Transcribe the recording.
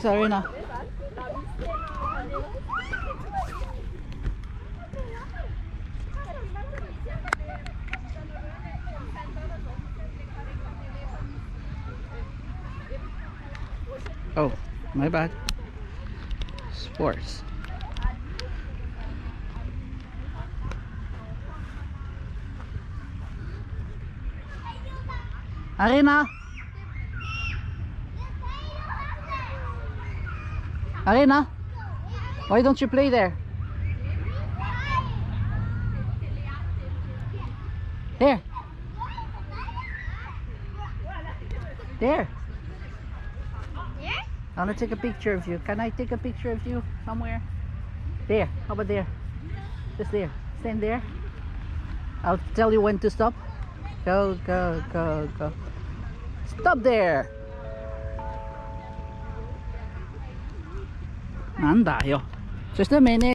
Sorry na. Oh, my bad. Sports. Arena. Arena. Why don't you play there? There. There. I want to take a picture of you. Can I take a picture of you somewhere? There. How about there? Just there. Stand there. I'll tell you when to stop. Go, go, go, go. Stop there. なんだよ。Just a minute.